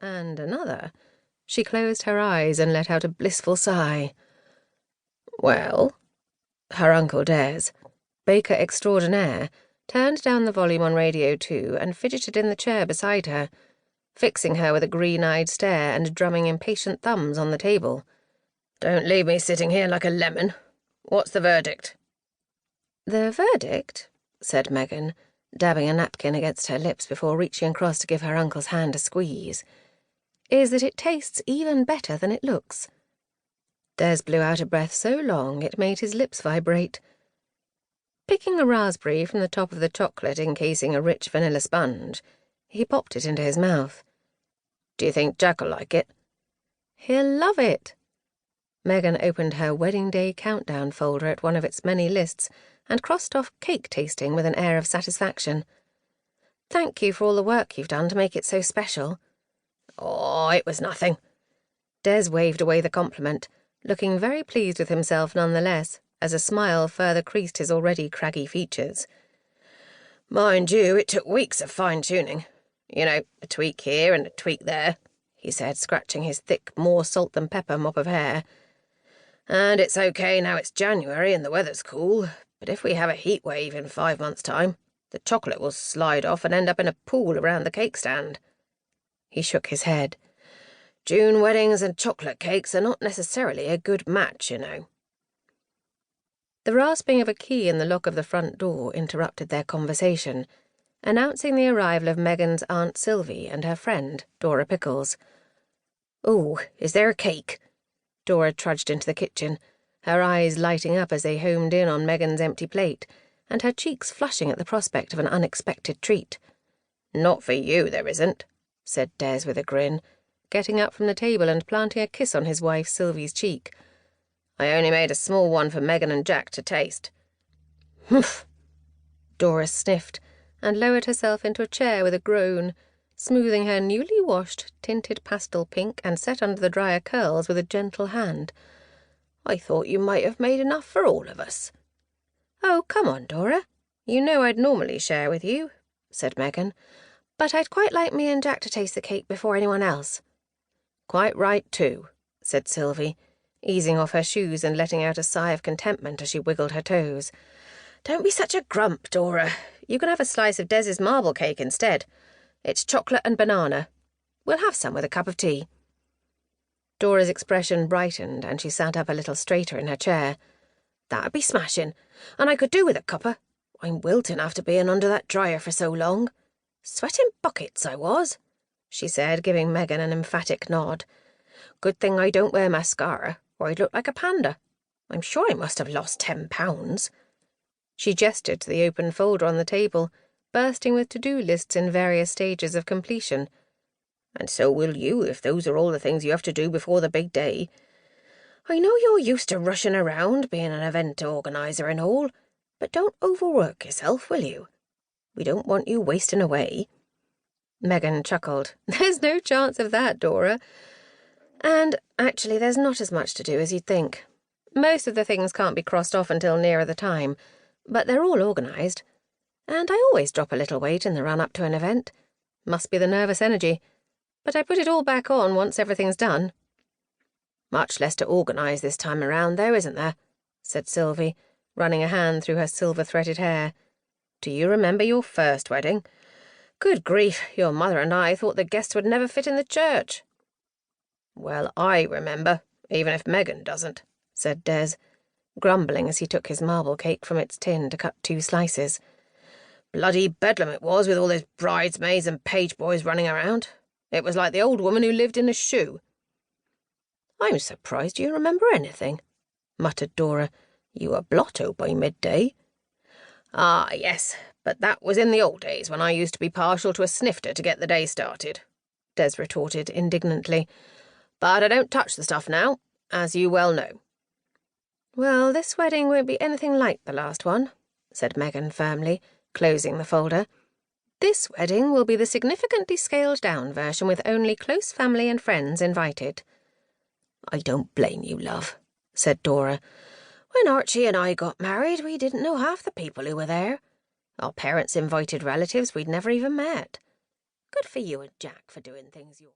and another, she closed her eyes and let out a blissful sigh. "Well?" Her Uncle Des, baker extraordinaire, turned down the volume on Radio 2 and fidgeted in the chair beside her, fixing her with a green-eyed stare and drumming impatient thumbs on the table. "Don't leave me sitting here like a lemon. What's the verdict?" "The verdict," said Megan, dabbing a napkin against her lips before reaching across to give her uncle's hand a squeeze, "is that it tastes even better than it looks." Des blew out a breath so long it made his lips vibrate. Picking a raspberry from the top of the chocolate encasing a rich vanilla sponge, he popped it into his mouth. "Do you think Jack'll like it?" "He'll love it." Megan opened her wedding day countdown folder at one of its many lists and crossed off cake tasting with an air of satisfaction. "Thank you for all the work you've done to make it so special." "Oh, it was nothing." Des waved away the compliment, looking very pleased with himself nonetheless, as a smile further creased his already craggy features. "Mind you, it took weeks of fine-tuning. You know, a tweak here and a tweak there," he said, scratching his thick, more salt-than-pepper mop of hair. "And it's okay now it's January and the weather's cool, but if we have a heat wave in 5 months' time, the chocolate will slide off and end up in a pool around the cake stand." He shook his head. "June weddings and chocolate cakes are not necessarily a good match, you know." The rasping of a key in the lock of the front door interrupted their conversation, announcing the arrival of Megan's Aunt Sylvie and her friend, Dora Pickles. "Oh, is there a cake?" Dora trudged into the kitchen, her eyes lighting up as they homed in on Megan's empty plate, and her cheeks flushing at the prospect of an unexpected treat. "Not for you, there isn't," said Des with a grin, getting up from the table and planting a kiss on his wife Sylvie's cheek. "I only made a small one for Megan and Jack to taste." "Humph!" Dora sniffed and lowered herself into a chair with a groan, smoothing her newly washed, tinted pastel pink and set under the dryer curls with a gentle hand. "I thought you might have made enough for all of us." "Oh, come on, Dora. You know I'd normally share with you," said Megan, "but I'd quite like me and Jack to taste the cake before anyone else." "Quite right, too," said Sylvie, easing off her shoes and letting out a sigh of contentment as she wiggled her toes. "Don't be such a grump, Dora. You can have a slice of Des's marble cake instead. It's chocolate and banana. We'll have some with a cup of tea." Dora's expression brightened, and she sat up a little straighter in her chair. "That'd be smashing, and I could do with a cuppa. I'm wilting after being under that dryer for so long. Sweating buckets, I was," she said, giving Megan an emphatic nod. "Good thing I don't wear mascara, or I'd look like a panda. I'm sure I must have lost 10 pounds. She gestured to the open folder on the table, bursting with to-do lists in various stages of completion. "And so will you, if those are all the things you have to do before the big day. I know you're used to rushing around, being an event organiser and all, but don't overwork yourself, will you? We don't want you wasting away." Megan chuckled. "There's no chance of that, Dora. And, actually, there's not as much to do as you'd think. Most of the things can't be crossed off until nearer the time, but they're all organised. And I always drop a little weight in the run-up to an event. Must be the nervous energy. But I put it all back on once everything's done." "Much less to organise this time around, though, isn't there?" said Sylvie, running a hand through her silver-threaded hair. "Do you remember your first wedding? Good grief, your mother and I thought the guests would never fit in the church." "Well, I remember, even if Megan doesn't," said Des, grumbling as he took his marble cake from its tin to cut 2 slices. "Bloody bedlam it was, with all those bridesmaids and page boys running around. It was like the old woman who lived in a shoe." "I'm surprised you remember anything," muttered Dora. "You were blotto by midday." "Ah, yes, but that was in the old days when I used to be partial to a snifter to get the day started," Des retorted indignantly. "But I don't touch the stuff now, as you well know." "Well, this wedding won't be anything like the last one," said Megan firmly, closing the folder. "This wedding will be the significantly scaled-down version with only close family and friends invited." "I don't blame you, love," said Dora. "When Archie and I got married, we didn't know half the people who were there. Our parents invited relatives we'd never even met. Good for you and Jack for doing things your